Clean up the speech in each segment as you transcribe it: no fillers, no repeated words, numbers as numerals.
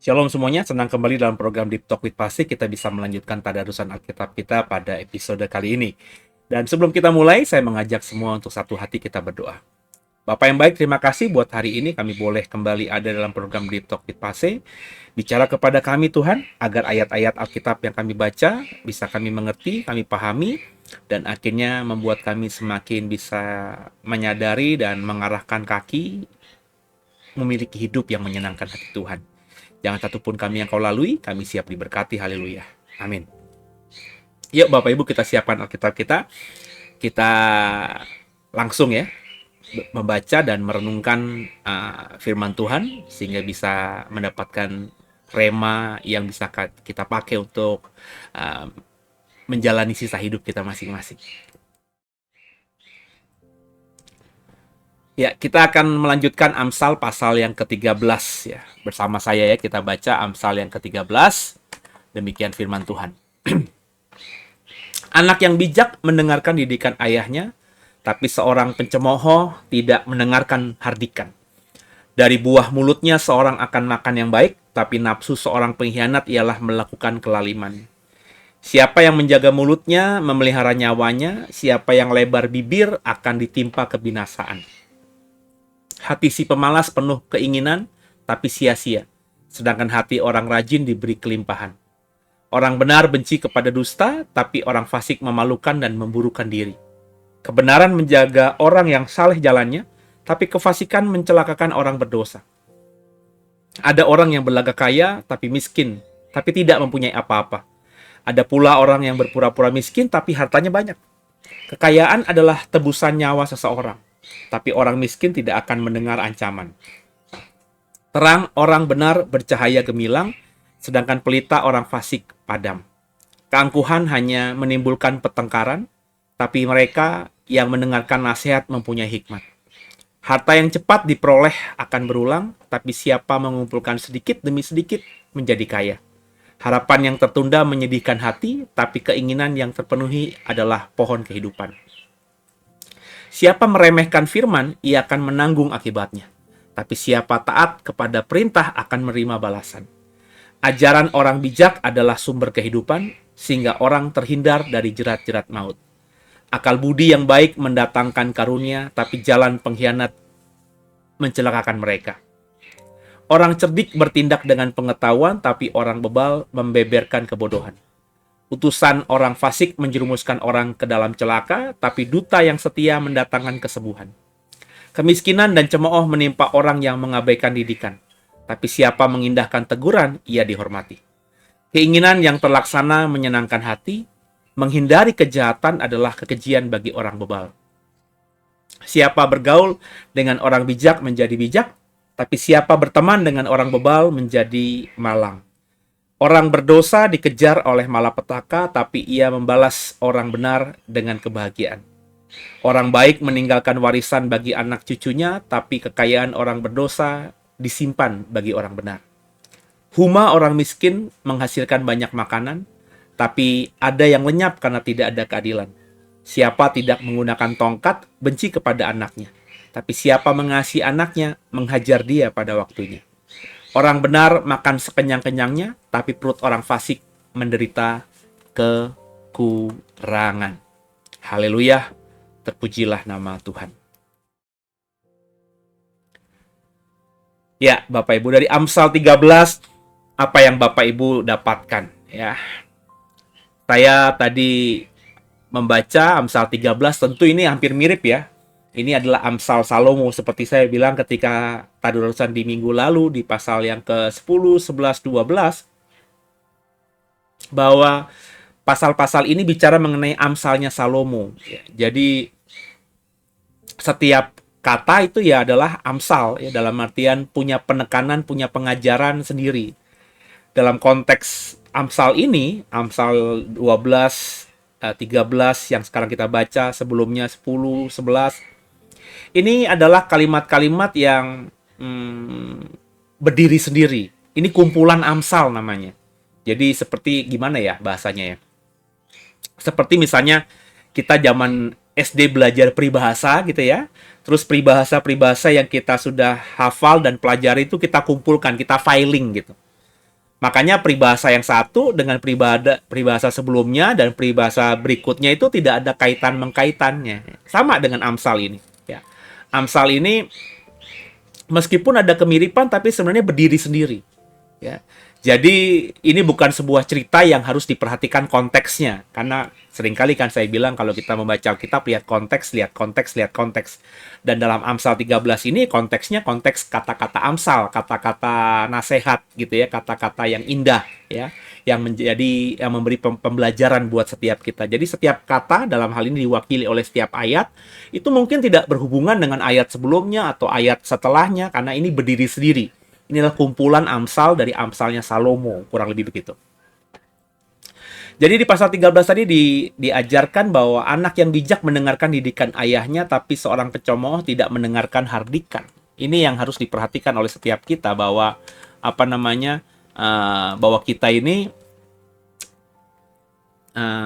Shalom semuanya, senang kembali dalam program Deep Talk with Pastor. Kita bisa melanjutkan tadarusan Alkitab kita pada episode kali ini. Dan sebelum kita mulai, saya mengajak semua untuk satu hati kita berdoa. Bapak yang baik, terima kasih buat hari ini kami boleh kembali ada dalam program Deep Talk with Pastor. Bicara kepada kami Tuhan, agar ayat-ayat Alkitab yang kami baca bisa kami mengerti, kami pahami, dan akhirnya membuat kami semakin bisa menyadari dan mengarahkan kaki memiliki hidup yang menyenangkan hati Tuhan. Jangan satupun kami yang kau lalui, kami siap diberkati. Haleluya. Amin. Yuk Bapak Ibu, kita siapkan Alkitab kita. Kita langsung ya membaca dan merenungkan firman Tuhan sehingga bisa mendapatkan rema yang bisa kita pakai untuk menjalani sisa hidup kita masing-masing. Ya, kita akan melanjutkan Amsal pasal yang ke-13 ya. Bersama saya ya, kita baca Amsal yang ke-13. Demikian firman Tuhan. Anak yang bijak mendengarkan didikan ayahnya, tapi seorang pencemooh tidak mendengarkan hardikan. Dari buah mulutnya seorang akan makan yang baik, tapi nafsu seorang pengkhianat ialah melakukan kelaliman. Siapa yang menjaga mulutnya memelihara nyawanya, siapa yang lebar bibir akan ditimpa kebinasaan. Hati si pemalas penuh keinginan, tapi sia-sia. Sedangkan hati orang rajin diberi kelimpahan. Orang benar benci kepada dusta, tapi orang fasik memalukan dan memburukan diri. Kebenaran menjaga orang yang saleh jalannya, tapi kefasikan mencelakakan orang berdosa. Ada orang yang berlagak kaya, tapi miskin, tapi tidak mempunyai apa-apa. Ada pula orang yang berpura-pura miskin, tapi hartanya banyak. Kekayaan adalah tebusan nyawa seseorang. Tapi orang miskin tidak akan mendengar ancaman. Terang orang benar bercahaya gemilang, sedangkan pelita orang fasik padam. Keangkuhan hanya menimbulkan pertengkaran, tapi mereka yang mendengarkan nasihat mempunyai hikmat. Harta yang cepat diperoleh akan berulang, tapi siapa mengumpulkan sedikit demi sedikit menjadi kaya. Harapan yang tertunda menyedihkan hati, tapi keinginan yang terpenuhi adalah pohon kehidupan. Siapa meremehkan firman, ia akan menanggung akibatnya. Tapi siapa taat kepada perintah akan menerima balasan. Ajaran orang bijak adalah sumber kehidupan, sehingga orang terhindar dari jerat-jerat maut. Akal budi yang baik mendatangkan karunia, tapi jalan pengkhianat mencelakakan mereka. Orang cerdik bertindak dengan pengetahuan, tapi orang bebal membeberkan kebodohan. Utusan orang fasik menjerumuskan orang ke dalam celaka, tapi duta yang setia mendatangkan kesembuhan. Kemiskinan dan cemooh menimpa orang yang mengabaikan didikan, tapi siapa mengindahkan teguran, ia dihormati. Keinginan yang terlaksana menyenangkan hati, menghindari kejahatan adalah kekejian bagi orang bebal. Siapa bergaul dengan orang bijak menjadi bijak, tapi siapa berteman dengan orang bebal menjadi malang. Orang berdosa dikejar oleh malapetaka, tapi ia membalas orang benar dengan kebahagiaan. Orang baik meninggalkan warisan bagi anak cucunya, tapi kekayaan orang berdosa disimpan bagi orang benar. Huma orang miskin menghasilkan banyak makanan, tapi ada yang lenyap karena tidak ada keadilan. Siapa tidak menggunakan tongkat, benci kepada anaknya. Tapi siapa mengasihi anaknya, menghajar dia pada waktunya. Orang benar makan sekenyang-kenyangnya, tapi perut orang fasik menderita kekurangan. Haleluya, terpujilah nama Tuhan. Ya, Bapak Ibu, dari Amsal 13, apa yang Bapak Ibu dapatkan? Ya, saya tadi membaca Amsal 13, tentu ini hampir mirip ya. Ini adalah Amsal Salomo, seperti saya bilang ketika tadarusan di minggu lalu di pasal yang ke-10, 11, 12, bahwa pasal-pasal ini bicara mengenai Amsalnya Salomo. Jadi setiap kata itu ya adalah Amsal, ya, dalam artian punya penekanan, punya pengajaran sendiri. Dalam konteks Amsal ini, Amsal 12, 13 yang sekarang kita baca, sebelumnya 10, 11, ini adalah kalimat-kalimat yang berdiri sendiri. Ini kumpulan Amsal namanya. Jadi seperti gimana ya bahasanya ya? Seperti misalnya kita zaman SD belajar peribahasa gitu ya. Terus peribahasa-peribahasa yang kita sudah hafal dan pelajari itu kita kumpulkan, kita filing gitu. Makanya peribahasa yang satu dengan peribahasa sebelumnya dan peribahasa berikutnya itu tidak ada kaitan mengkaitannya. Sama dengan Amsal ini. Ya. Amsal ini meskipun ada kemiripan tapi sebenarnya berdiri sendiri. Ya. Jadi ini bukan sebuah cerita yang harus diperhatikan konteksnya, karena seringkali kan saya bilang kalau kita membaca Alkitab lihat konteks, lihat konteks, lihat konteks. Dan dalam Amsal 13 ini konteksnya konteks kata-kata Amsal, kata-kata nasihat gitu ya, kata-kata yang indah ya, yang memberi pembelajaran buat setiap kita. Jadi setiap kata dalam hal ini diwakili oleh setiap ayat itu mungkin tidak berhubungan dengan ayat sebelumnya atau ayat setelahnya karena ini berdiri sendiri. Inilah kumpulan Amsal dari Amsalnya Salomo, kurang lebih begitu. Jadi di pasal 13 tadi diajarkan bahwa anak yang bijak mendengarkan didikan ayahnya, tapi seorang pencemooh tidak mendengarkan hardikan. Ini yang harus diperhatikan oleh setiap kita bahwa bahwa kita ini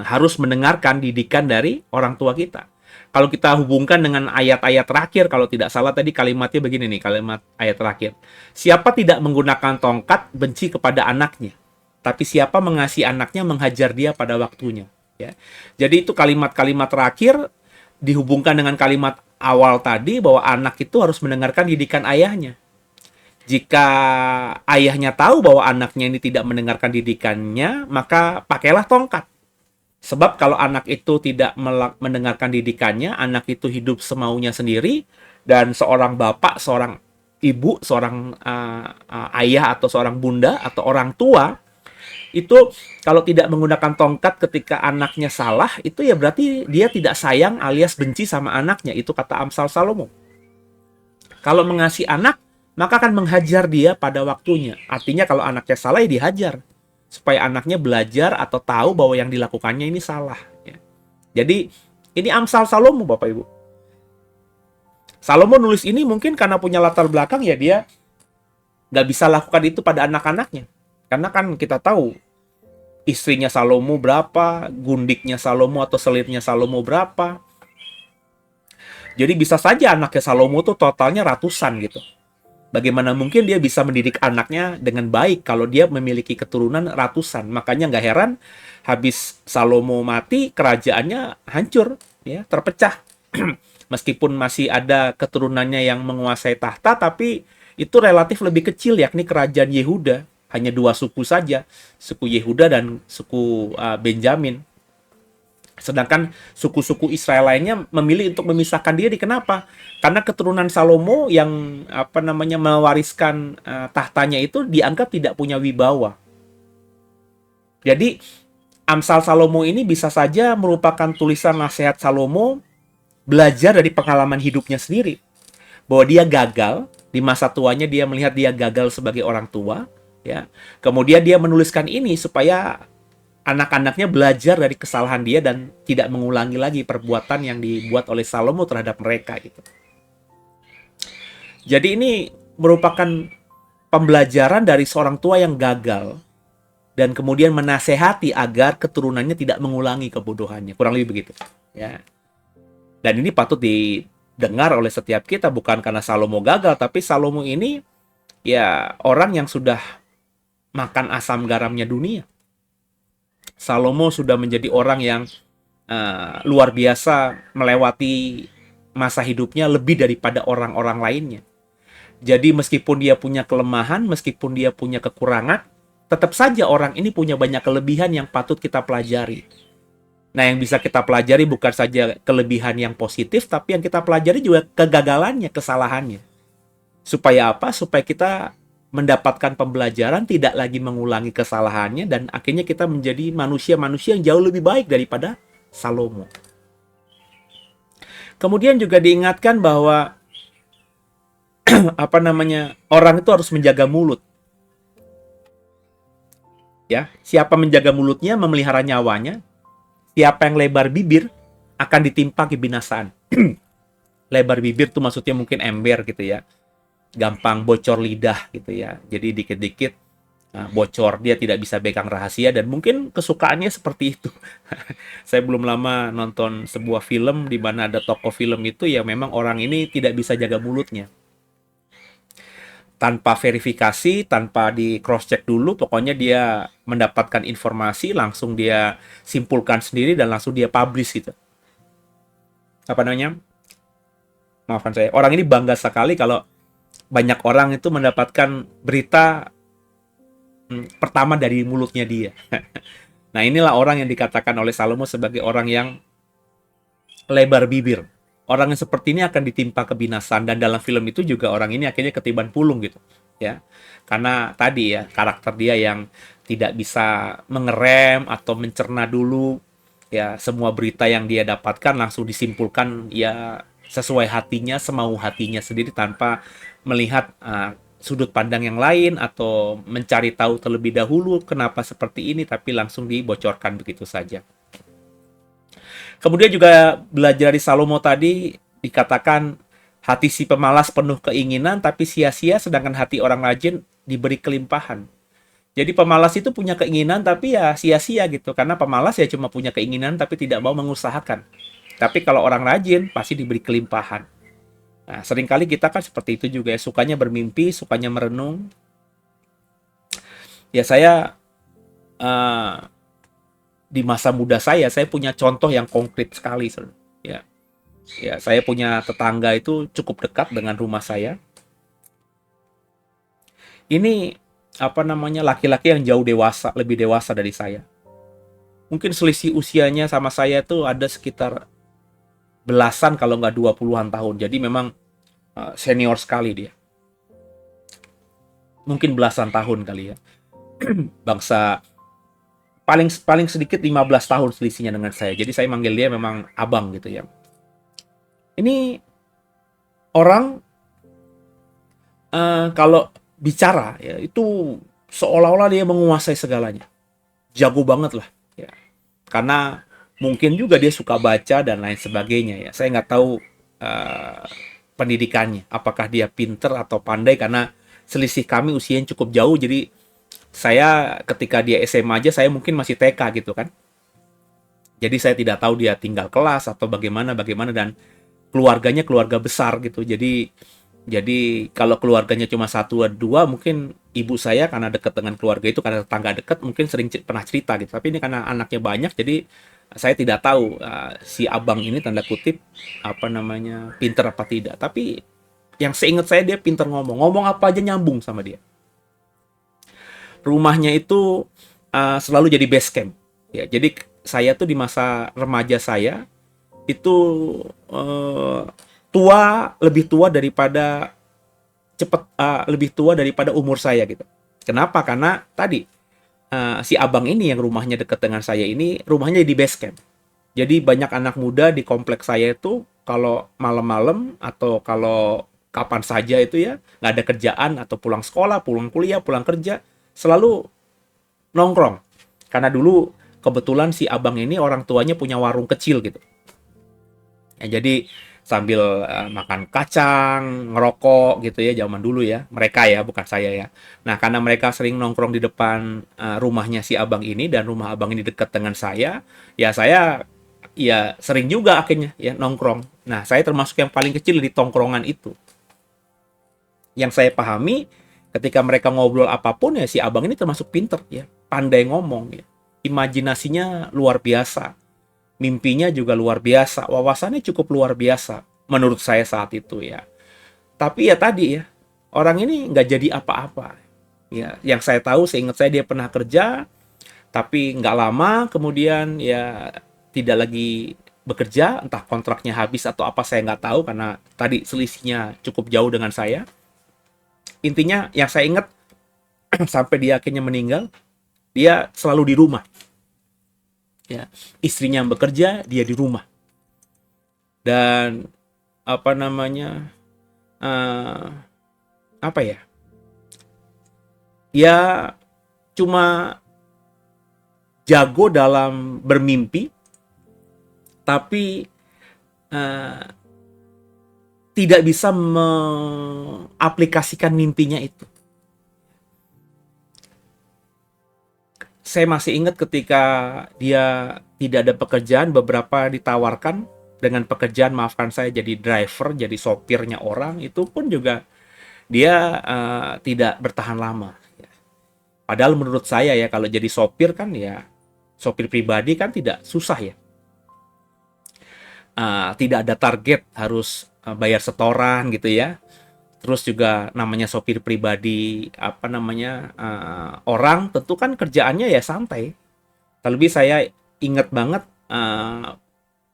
harus mendengarkan didikan dari orang tua kita. Kalau kita hubungkan dengan ayat-ayat terakhir, kalau tidak salah tadi kalimatnya begini nih, kalimat ayat terakhir. Siapa tidak menggunakan tongkat benci kepada anaknya, tapi siapa mengasihi anaknya menghajar dia pada waktunya. Ya. Jadi itu kalimat-kalimat terakhir dihubungkan dengan kalimat awal tadi bahwa anak itu harus mendengarkan didikan ayahnya. Jika ayahnya tahu bahwa anaknya ini tidak mendengarkan didikannya, maka pakailah tongkat. Sebab kalau anak itu tidak mendengarkan didikannya, anak itu hidup semaunya sendiri, dan seorang bapak, seorang ibu, seorang ayah atau seorang bunda atau orang tua, itu kalau tidak menggunakan tongkat ketika anaknya salah, itu ya berarti dia tidak sayang alias benci sama anaknya. Itu kata Amsal Salomo. Kalau mengasihi anak, maka akan menghajar dia pada waktunya. Artinya kalau anaknya salah ya dihajar, supaya anaknya belajar atau tahu bahwa yang dilakukannya ini salah. Ya. Jadi ini Amsal Salomo, Bapak Ibu. Salomo nulis ini mungkin karena punya latar belakang ya dia nggak bisa lakukan itu pada anak-anaknya. Karena kan kita tahu istrinya Salomo berapa, gundiknya Salomo atau selirnya Salomo berapa. Jadi bisa saja anaknya Salomo tuh totalnya ratusan gitu. Bagaimana mungkin dia bisa mendidik anaknya dengan baik kalau dia memiliki keturunan ratusan? Makanya nggak heran habis Salomo mati, kerajaannya hancur, ya, terpecah. Meskipun masih ada keturunannya yang menguasai tahta, tapi itu relatif lebih kecil, yakni kerajaan Yehuda. Hanya dua suku saja, suku Yehuda dan suku Benjamin. Sedangkan suku-suku Israel lainnya memilih untuk memisahkan diri. Kenapa? Karena keturunan Salomo yang mewariskan tahtanya itu dianggap tidak punya wibawa. Jadi Amsal Salomo ini bisa saja merupakan tulisan nasihat Salomo belajar dari pengalaman hidupnya sendiri. Bahwa dia gagal, di masa tuanya dia melihat dia gagal sebagai orang tua. Ya. Kemudian dia menuliskan ini supaya anak-anaknya belajar dari kesalahan dia dan tidak mengulangi lagi perbuatan yang dibuat oleh Salomo terhadap mereka gitu. Jadi ini merupakan pembelajaran dari seorang tua yang gagal dan kemudian menasehati agar keturunannya tidak mengulangi kebodohannya. Kurang lebih begitu, ya. Dan ini patut didengar oleh setiap kita, bukan karena Salomo gagal, tapi Salomo ini ya orang yang sudah makan asam garamnya dunia. Salomo sudah menjadi orang yang luar biasa melewati masa hidupnya lebih daripada orang-orang lainnya. Jadi meskipun dia punya kelemahan, meskipun dia punya kekurangan, tetap saja orang ini punya banyak kelebihan yang patut kita pelajari. Nah, yang bisa kita pelajari bukan saja kelebihan yang positif, tapi yang kita pelajari juga kegagalannya, kesalahannya. Supaya apa? Supaya kita mendapatkan pembelajaran, tidak lagi mengulangi kesalahannya, dan akhirnya kita menjadi manusia-manusia yang jauh lebih baik daripada Salomo. Kemudian juga diingatkan bahwa orang itu harus menjaga mulut. Ya, siapa menjaga mulutnya memelihara nyawanya. Siapa yang lebar bibir akan ditimpa kebinasaan. Lebar bibir tuh maksudnya mungkin ember gitu ya. Gampang bocor lidah gitu ya. Jadi dikit-dikit bocor, dia tidak bisa pegang rahasia, dan mungkin kesukaannya seperti itu. Saya belum lama nonton sebuah film di mana ada tokoh film itu ya memang orang ini tidak bisa jaga mulutnya. tanpa verifikasi, tanpa di cross check dulu, pokoknya dia mendapatkan informasi langsung dia simpulkan sendiri dan langsung dia publish gitu. Apa namanya? Maafkan saya. Orang ini bangga sekali kalau banyak orang itu mendapatkan berita pertama dari mulutnya dia. Nah, inilah orang yang dikatakan oleh Salomo sebagai orang yang lebar bibir. Orang yang seperti ini akan ditimpa kebinasan, dan dalam film itu juga orang ini akhirnya ketiban pulung gitu, ya. Karena tadi ya, karakter dia yang tidak bisa mengerem atau mencerna dulu ya semua berita yang dia dapatkan, langsung disimpulkan ya sesuai hatinya, semau hatinya sendiri tanpa melihat sudut pandang yang lain atau mencari tahu terlebih dahulu kenapa seperti ini, tapi langsung dibocorkan begitu saja. Kemudian juga belajar dari Salomo tadi, dikatakan hati si pemalas penuh keinginan tapi sia-sia, sedangkan hati orang rajin diberi kelimpahan. Jadi pemalas itu punya keinginan tapi ya sia-sia gitu, karena pemalas ya cuma punya keinginan tapi tidak mau mengusahakan. Tapi kalau orang rajin pasti diberi kelimpahan. Nah, seringkali kita kan seperti itu juga ya, sukanya bermimpi, sukanya merenung. Ya saya eh, di masa muda saya punya contoh yang konkret sekali, ya. Ya, saya punya tetangga itu cukup dekat dengan rumah saya. Ini apa namanya, laki-laki yang jauh dewasa, lebih dewasa dari saya. Mungkin selisih usianya sama saya itu ada sekitar belasan kalau nggak 20-an tahun. Jadi memang senior sekali dia. Mungkin belasan tahun kali ya. Bangsa paling paling sedikit 15 tahun selisihnya dengan saya. Jadi saya manggil dia memang abang gitu ya. Ini orang kalau bicara ya itu seolah-olah dia menguasai segalanya. Jago banget lah ya. Karena mungkin juga dia suka baca dan lain sebagainya ya. Saya nggak tahu uh, pendidikannya, apakah dia pinter atau pandai, karena selisih kami usianya cukup jauh. Jadi saya ketika dia SMA aja saya mungkin masih TK gitu kan. Jadi saya tidak tahu dia tinggal kelas atau bagaimana dan keluarganya keluarga besar gitu. Jadi kalau keluarganya cuma satu atau dua, mungkin ibu saya karena dekat dengan keluarga itu, karena tetangga dekat, mungkin sering pernah cerita gitu. Tapi ini karena anaknya banyak, jadi saya tidak tahu si abang ini tanda kutip apa namanya pinter apa tidak. Tapi yang seingat saya dia pinter ngomong. Ngomong apa aja nyambung sama dia. Rumahnya itu selalu jadi base camp. Ya, jadi saya tuh di masa remaja saya itu lebih tua daripada lebih tua daripada umur saya gitu. Kenapa? Karena tadi si abang ini yang rumahnya dekat dengan saya ini rumahnya di base camp. Jadi banyak anak muda di kompleks saya itu kalau malam-malam atau kalau kapan saja itu ya nggak ada kerjaan atau pulang sekolah, pulang kuliah, pulang kerja, selalu nongkrong. Karena dulu kebetulan si abang ini orang tuanya punya warung kecil gitu. Ya, jadi sambil makan kacang, ngerokok gitu ya zaman dulu ya. Mereka ya, bukan saya ya. Nah, karena mereka sering nongkrong di depan rumahnya si abang ini dan rumah abang ini dekat dengan saya, ya saya ya sering juga akhirnya ya nongkrong. Nah, saya termasuk yang paling kecil di tongkrongan itu. Yang saya pahami ketika mereka ngobrol apapun ya si abang ini termasuk pinter ya, pandai ngomong ya. Imajinasinya luar biasa. Mimpinya juga luar biasa, wawasannya cukup luar biasa menurut saya saat itu ya. Tapi ya tadi ya, orang ini nggak jadi apa-apa. Ya, yang saya tahu, seingat saya dia pernah kerja, tapi nggak lama kemudian ya tidak lagi bekerja, entah kontraknya habis atau apa saya nggak tahu karena tadi selisihnya cukup jauh dengan saya. Intinya yang saya ingat sampai dia akhirnya meninggal, dia selalu di rumah. Ya, istrinya yang bekerja, dia di rumah. Dan apa namanya, apa ya, ya cuma jago dalam bermimpi, tapi tidak bisa mengaplikasikan mimpinya itu. Saya masih ingat ketika dia tidak ada pekerjaan, beberapa ditawarkan dengan pekerjaan, maafkan saya, jadi driver, jadi sopirnya orang, itu pun juga dia tidak bertahan lama. Padahal menurut saya ya, kalau jadi sopir kan ya, sopir pribadi kan tidak susah ya. Tidak ada target harus bayar setoran gitu ya. Terus juga namanya sopir pribadi, apa namanya, orang tentu kan kerjaannya ya santai. Terlebih saya ingat banget,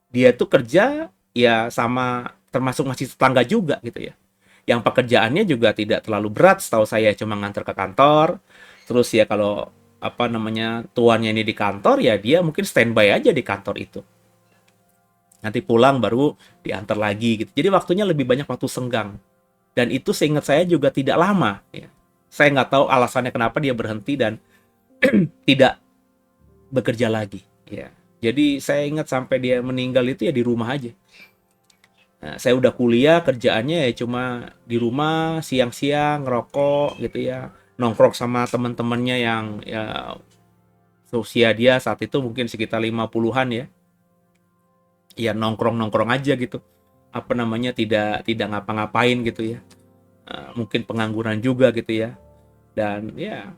dia tuh kerja ya sama termasuk masih tetangga juga gitu ya. Yang pekerjaannya juga tidak terlalu berat, setahu saya cuma nganter ke kantor. Terus ya kalau apa namanya, tuannya ini di kantor ya dia mungkin standby aja di kantor itu. Nanti pulang baru diantar lagi gitu. Jadi waktunya lebih banyak waktu senggang. Dan itu seingat saya juga tidak lama ya. Saya nggak tahu alasannya kenapa dia berhenti dan tidak bekerja lagi ya. Jadi saya ingat sampai dia meninggal itu ya di rumah aja. Nah, saya udah kuliah, kerjaannya ya cuma di rumah siang-siang ngerokok gitu ya, nongkrong sama teman-temannya yang ya usia dia saat itu mungkin sekitar 50-an ya. Ya nongkrong-nongkrong aja gitu. Apa namanya, tidak ngapa-ngapain gitu ya. Mungkin pengangguran juga gitu ya. Dan ya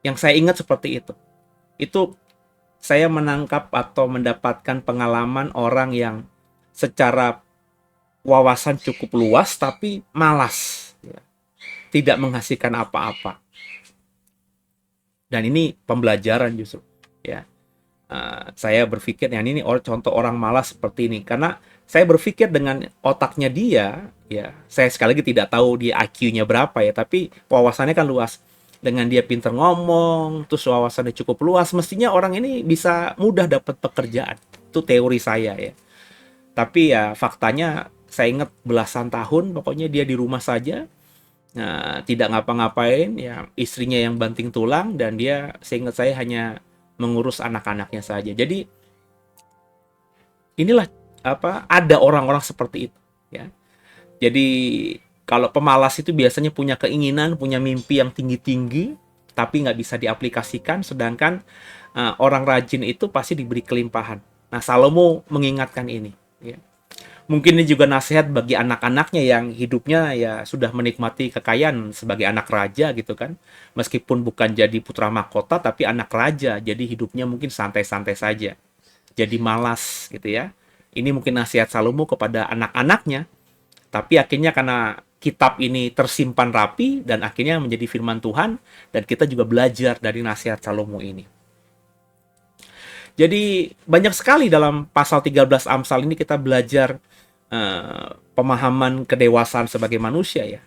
yang saya ingat seperti itu. Itu saya menangkap atau mendapatkan pengalaman orang yang secara wawasan cukup luas tapi malas ya. Tidak menghasilkan apa-apa. Dan ini pembelajaran justru ya. Saya berpikir yang ini contoh orang malas seperti ini karena saya berpikir dengan otaknya dia ya, saya sekali lagi tidak tahu dia IQ-nya berapa ya, tapi wawasannya kan luas. Dengan dia pintar ngomong, terus wawasannya cukup luas, mestinya orang ini bisa mudah dapat pekerjaan. Itu teori saya ya. Tapi ya faktanya saya ingat belasan tahun pokoknya dia di rumah saja. Nah, tidak ngapa-ngapain ya, istrinya yang banting tulang dan dia seingat saya hanya mengurus anak-anaknya saja. Jadi inilah apa, ada orang-orang seperti itu ya. Jadi kalau pemalas itu biasanya punya keinginan, punya mimpi yang tinggi-tinggi tapi nggak bisa diaplikasikan, sedangkan orang rajin itu pasti diberi kelimpahan. Nah, Salomo mengingatkan ini ya. Mungkin ini juga nasihat bagi anak-anaknya yang hidupnya ya sudah menikmati kekayaan sebagai anak raja gitu kan. Meskipun bukan jadi putra mahkota tapi anak raja, jadi hidupnya mungkin santai-santai saja. Jadi malas gitu ya. Ini mungkin nasihat Salomo kepada anak-anaknya. Tapi akhirnya karena kitab ini tersimpan rapi dan akhirnya menjadi firman Tuhan dan kita juga belajar dari nasihat Salomo ini. Jadi banyak sekali dalam pasal 13 Amsal ini kita belajar pemahaman kedewasaan sebagai manusia ya.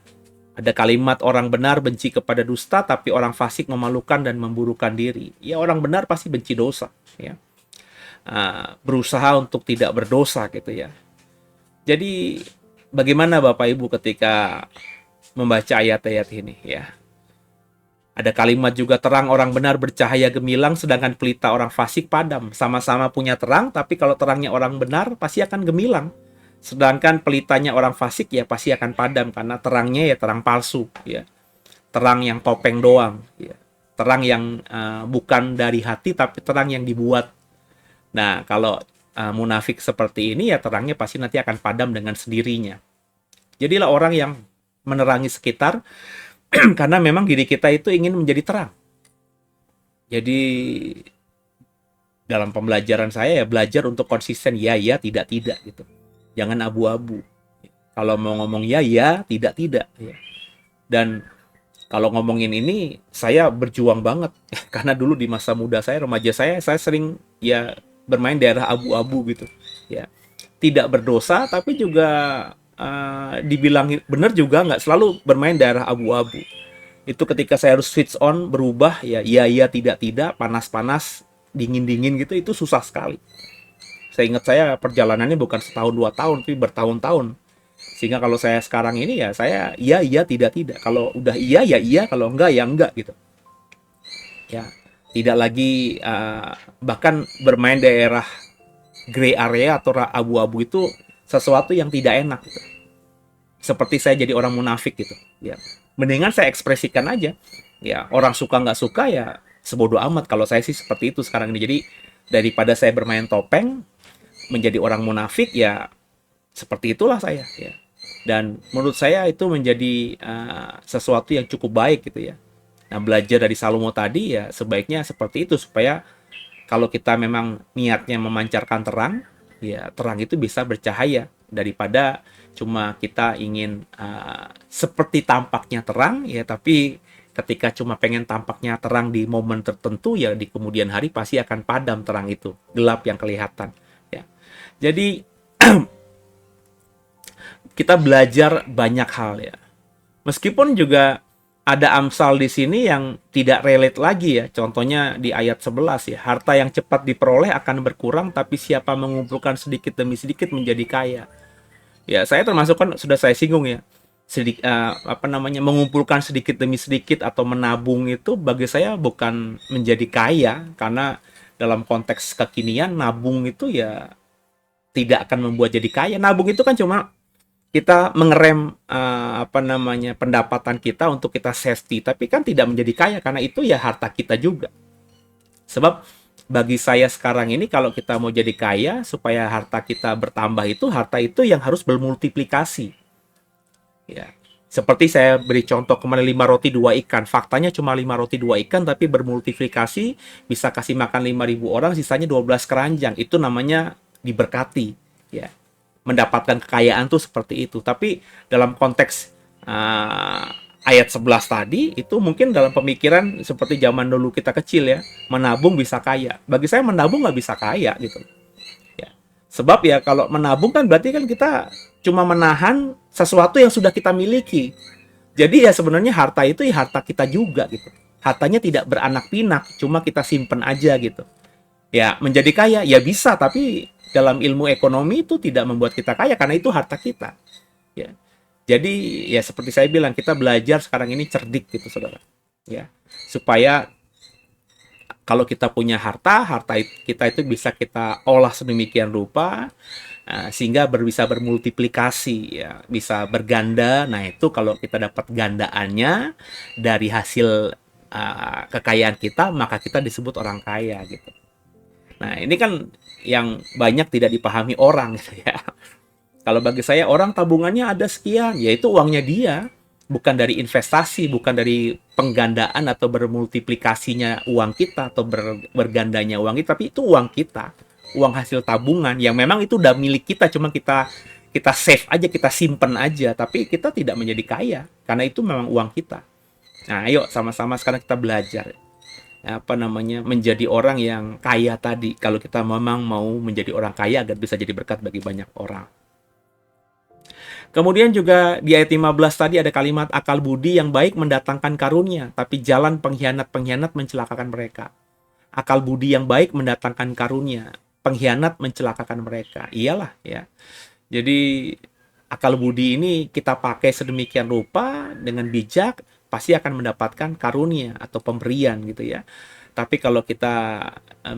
Ada kalimat orang benar benci kepada dusta, tapi orang fasik memalukan dan memburukan diri. Ya orang benar pasti benci dosa ya. Berusaha untuk tidak berdosa gitu ya. Jadi bagaimana Bapak Ibu ketika membaca ayat-ayat ini ya? Ada kalimat juga, terang orang benar bercahaya gemilang, sedangkan pelita orang fasik padam. Sama-sama punya terang, tapi kalau terangnya orang benar pasti akan gemilang. Sedangkan pelitanya orang fasik ya pasti akan padam karena terangnya ya terang palsu ya. Terang yang topeng doang ya. Terang yang bukan dari hati tapi terang yang dibuat. Nah, kalau munafik seperti ini ya terangnya pasti nanti akan padam dengan sendirinya. Jadilah orang yang menerangi sekitar karena memang diri kita itu ingin menjadi terang. Jadi dalam pembelajaran saya ya belajar untuk konsisten, ya tidak gitu. Jangan abu-abu. Kalau mau ngomong ya tidak ya. Dan kalau ngomongin ini saya berjuang banget karena dulu di masa muda saya, remaja saya sering ya bermain daerah abu-abu gitu. Ya. Tidak berdosa tapi juga dibilang benar juga nggak selalu bermain daerah abu-abu. Itu ketika saya harus switch on, berubah ya tidak, panas-panas, dingin-dingin gitu, itu susah sekali. Saya ingat saya perjalanannya bukan setahun 2 tahun tapi bertahun-tahun. Sehingga kalau saya sekarang ini ya saya tidak. Kalau udah iya, kalau enggak ya enggak gitu. Ya, tidak lagi bahkan bermain daerah gray area atau abu-abu itu sesuatu yang tidak enak gitu. Seperti saya jadi orang munafik gitu ya. Mendingan saya ekspresikan aja ya, orang suka nggak suka ya sebodoh amat. Kalau saya sih seperti itu sekarang ini. Jadi daripada saya bermain topeng menjadi orang munafik ya seperti itulah saya ya. Dan menurut saya itu menjadi sesuatu yang cukup baik gitu ya. Nah, belajar dari Salomo tadi ya sebaiknya seperti itu, supaya kalau kita memang niatnya memancarkan terang, ya terang itu bisa bercahaya daripada cuma kita ingin seperti tampaknya terang ya, tapi ketika cuma pengen tampaknya terang di momen tertentu ya di kemudian hari pasti akan padam terang itu, gelap yang kelihatan ya. Jadi kita belajar banyak hal ya. Meskipun juga ada Amsal di sini yang tidak relate lagi ya. Contohnya di ayat 11 ya. Harta yang cepat diperoleh akan berkurang, tapi siapa mengumpulkan sedikit demi sedikit menjadi kaya. Ya, saya termasuk kan sudah saya singgung ya. Mengumpulkan sedikit demi sedikit atau menabung itu bagi saya bukan menjadi kaya, karena dalam konteks kekinian nabung itu ya tidak akan membuat jadi kaya. Nabung itu kan cuma kita mengerem pendapatan kita untuk kita safety, tapi kan tidak menjadi kaya karena itu ya harta kita juga. Sebab bagi saya sekarang ini kalau kita mau jadi kaya supaya harta kita bertambah, itu harta itu yang harus bermultiplikasi. Ya. Seperti saya beri contoh kemarin 5 roti 2 ikan. Faktanya cuma 5 roti 2 ikan tapi bermultiplikasi, bisa kasih makan 5.000 orang, sisanya 12 keranjang. Itu namanya diberkati, ya. Mendapatkan kekayaan tuh seperti itu. Tapi dalam konteks ayat 11 tadi, itu mungkin dalam pemikiran seperti zaman dulu kita kecil ya, menabung bisa kaya. Bagi saya menabung nggak bisa kaya gitu. Ya. Sebab ya kalau menabung kan berarti kan kita cuma menahan sesuatu yang sudah kita miliki. Jadi ya sebenarnya harta itu ya harta kita juga gitu. Hartanya tidak beranak pinak, cuma kita simpen aja gitu. Ya, menjadi kaya ya bisa, tapi dalam ilmu ekonomi itu tidak membuat kita kaya karena itu harta kita. Ya. Jadi ya seperti saya bilang, kita belajar sekarang ini cerdik gitu, Saudara. Ya. Supaya kalau kita punya harta, kita itu bisa kita olah sedemikian rupa sehingga bisa bermultiplikasi ya, bisa berganda. Nah, itu kalau kita dapat gandaannya dari hasil kekayaan kita, maka kita disebut orang kaya gitu. Nah, ini kan yang banyak tidak dipahami orang gitu ya. Kalau bagi saya, orang tabungannya ada sekian, yaitu uangnya dia, bukan dari investasi, bukan dari penggandaan atau bermultiplikasinya uang kita atau bergandanya uang kita, tapi itu uang kita, uang hasil tabungan yang memang itu udah milik kita, cuma kita save aja, kita simpen aja, tapi kita tidak menjadi kaya karena itu memang uang kita. Nah, ayo sama-sama sekarang kita belajar menjadi orang yang kaya tadi. Kalau kita memang mau menjadi orang kaya agar bisa jadi berkat bagi banyak orang. Kemudian juga di ayat 15 tadi ada kalimat akal budi yang baik mendatangkan karunia, tapi jalan pengkhianat-pengkhianat mencelakakan mereka. Akal budi yang baik mendatangkan karunia, pengkhianat mencelakakan mereka. Iyalah ya. Jadi akal budi ini kita pakai sedemikian rupa dengan bijak, pasti akan mendapatkan karunia atau pemberian gitu ya. Tapi kalau kita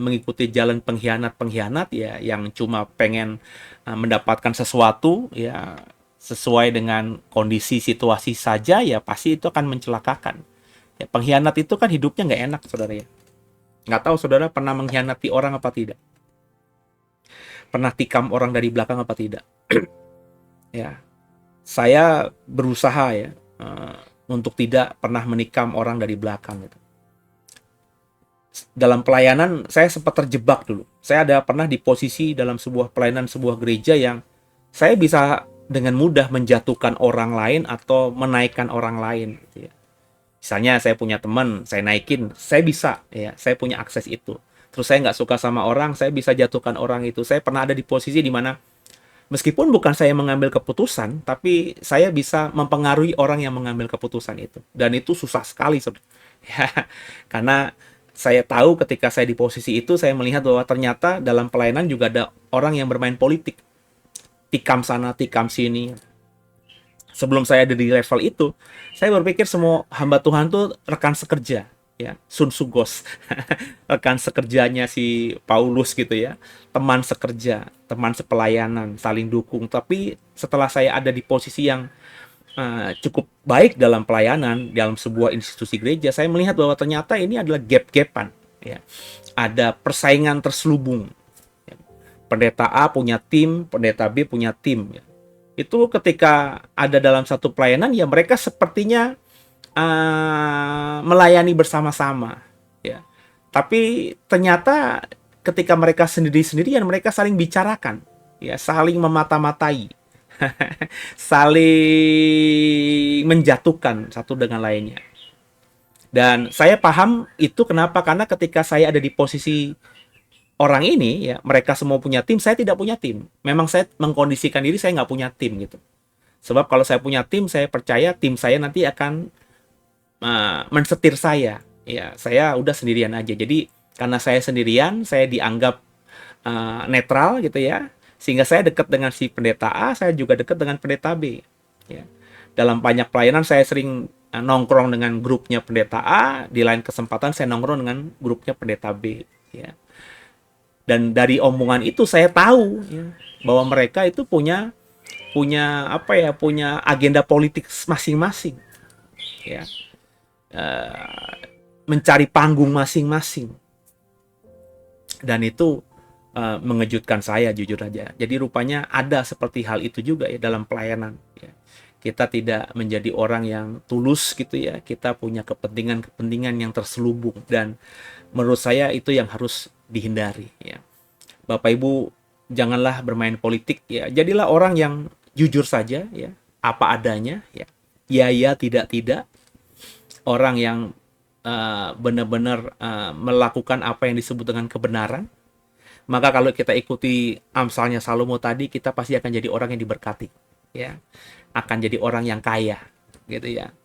mengikuti jalan pengkhianat-pengkhianat ya, yang cuma pengen mendapatkan sesuatu ya sesuai dengan kondisi situasi saja, ya pasti itu akan mencelakakan. Ya, pengkhianat itu kan hidupnya nggak enak, Saudara ya. Nggak tahu Saudara pernah mengkhianati orang apa tidak? Pernah tikam orang dari belakang apa tidak? Ya, saya berusaha ya untuk tidak pernah menikam orang dari belakang gitu. Dalam pelayanan saya sempat terjebak dulu. Saya ada pernah di posisi dalam sebuah pelayanan sebuah gereja yang saya bisa dengan mudah menjatuhkan orang lain atau menaikkan orang lain gitu ya. Misalnya saya punya teman, saya naikin, saya bisa ya, saya punya akses itu. Terus saya nggak suka sama orang, saya bisa jatuhkan orang itu. Saya pernah ada di posisi di mana meskipun bukan saya mengambil keputusan, tapi saya bisa mempengaruhi orang yang mengambil keputusan itu. Dan itu susah sekali, ya, karena saya tahu ketika saya di posisi itu, saya melihat bahwa ternyata dalam pelayanan juga ada orang yang bermain politik. Tikam sana, tikam sini. Sebelum saya ada di level itu, saya berpikir semua hamba Tuhan tuh rekan sekerja, ya, sun sugos, rekan sekerjanya si Paulus gitu ya, teman sekerja, teman sepelayanan, saling dukung. Tapi setelah saya ada di posisi yang cukup baik dalam pelayanan dalam sebuah institusi gereja, saya melihat bahwa ternyata ini adalah gap-gapan, ya, ada persaingan terselubung. Pendeta A punya tim, pendeta B punya tim. Ya. Itu ketika ada dalam satu pelayanan, ya mereka sepertinya melayani bersama-sama, ya. Tapi ternyata ketika mereka sendiri-sendirian, mereka saling bicarakan, ya, saling memata-matai, saling menjatuhkan satu dengan lainnya. Dan saya paham itu kenapa, karena ketika saya ada di posisi orang ini, ya, mereka semua punya tim, saya tidak punya tim. Memang saya mengkondisikan diri saya nggak punya tim gitu. Sebab kalau saya punya tim, saya percaya tim saya nanti akan mensetir saya. Ya, saya udah sendirian aja. Jadi karena saya sendirian, saya dianggap netral gitu ya. Sehingga saya dekat dengan si pendeta A, saya juga dekat dengan pendeta B. Ya. Dalam banyak pelayanan saya sering nongkrong dengan grupnya pendeta A, di lain kesempatan saya nongkrong dengan grupnya pendeta B. Ya. Dan dari omongan itu saya tahu, ya, bahwa mereka itu punya punya apa ya, punya agenda politik masing-masing. Ya. Uh, Mencari panggung masing-masing, dan itu mengejutkan saya jujur aja. Jadi rupanya ada seperti hal itu juga ya dalam pelayanan, ya. Kita tidak menjadi orang yang tulus gitu ya, kita punya kepentingan-kepentingan yang terselubung, dan menurut saya itu yang harus dihindari, ya. Bapak Ibu, janganlah bermain politik, ya. Jadilah orang yang jujur saja, ya, apa adanya, ya. Ya, tidak, tidak. Orang yang benar-benar melakukan apa yang disebut dengan kebenaran. Maka kalau kita ikuti Amsalnya Salomo tadi, kita pasti akan jadi orang yang diberkati, ya. Akan jadi orang yang kaya, gitu ya.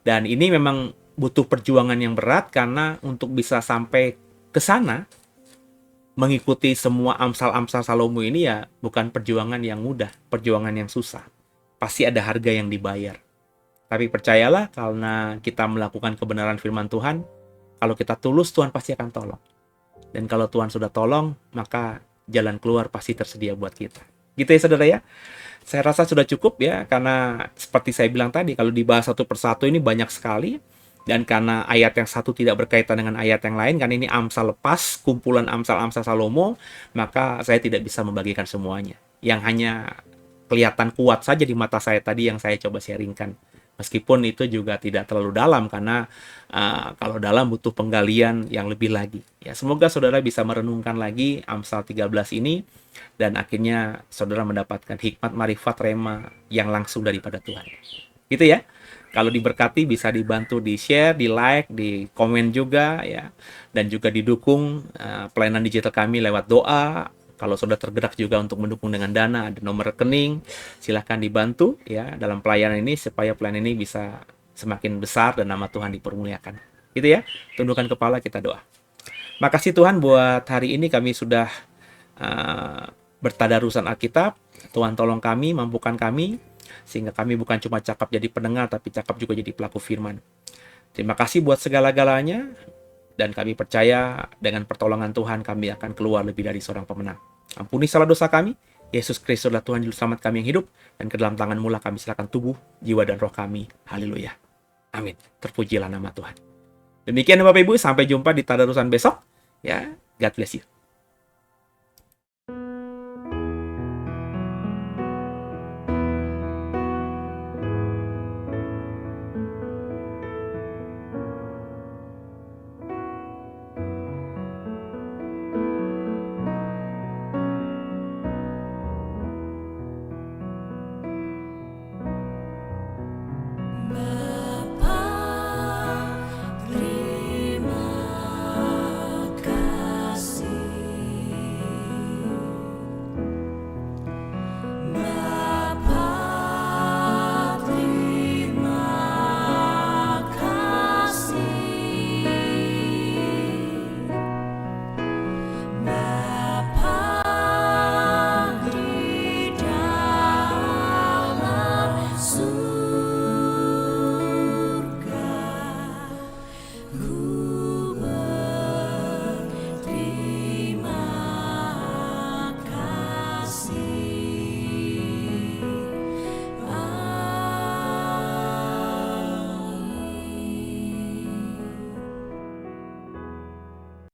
Dan ini memang butuh perjuangan yang berat, karena untuk bisa sampai ke sana, mengikuti semua Amsal-Amsal Salomo ini ya bukan perjuangan yang mudah, perjuangan yang susah. Pasti ada harga yang dibayar. Tapi percayalah, karena kita melakukan kebenaran firman Tuhan, kalau kita tulus, Tuhan pasti akan tolong. Dan kalau Tuhan sudah tolong, maka jalan keluar pasti tersedia buat kita. Gitu ya saudara ya. Saya rasa sudah cukup ya, karena seperti saya bilang tadi, kalau dibahas satu persatu ini banyak sekali. Dan karena ayat yang satu tidak berkaitan dengan ayat yang lain, karena ini Amsal lepas, kumpulan Amsal-Amsal Salomo, maka saya tidak bisa membagikan semuanya. Yang hanya kelihatan kuat saja di mata saya tadi yang saya coba sharingkan. Meskipun itu juga tidak terlalu dalam, karena kalau dalam butuh penggalian yang lebih lagi. Ya, semoga saudara bisa merenungkan lagi Amsal 13 ini, dan akhirnya saudara mendapatkan hikmat, marifat, rema yang langsung daripada Tuhan. Gitu ya. Kalau diberkati bisa dibantu di-share, di-like, di-komen juga ya. Dan juga didukung pelayanan digital kami lewat doa. Kalau sudah tergerak juga untuk mendukung dengan dana, ada nomor rekening, silahkan dibantu ya dalam pelayanan ini, supaya pelayanan ini bisa semakin besar dan nama Tuhan dipermuliakan. Gitu ya, tundukkan kepala, kita doa. Makasih Tuhan buat hari ini kami sudah bertadarusan Alkitab. Tuhan tolong kami, mampukan kami, sehingga kami bukan cuma cakap jadi pendengar, tapi cakap juga jadi pelaku firman. Terima kasih buat segala-galanya. Dan kami percaya dengan pertolongan Tuhan kami akan keluar lebih dari seorang pemenang. Ampuni salah dosa kami. Yesus Kristus adalah Tuhan Juru Selamat kami yang hidup. Dan ke dalam tangan-Mu lah kami serahkan tubuh, jiwa, dan roh kami. Haleluya. Amin. Terpujilah nama Tuhan. Demikian Bapak Ibu. Sampai jumpa di tadarusan besok. Ya, God bless you.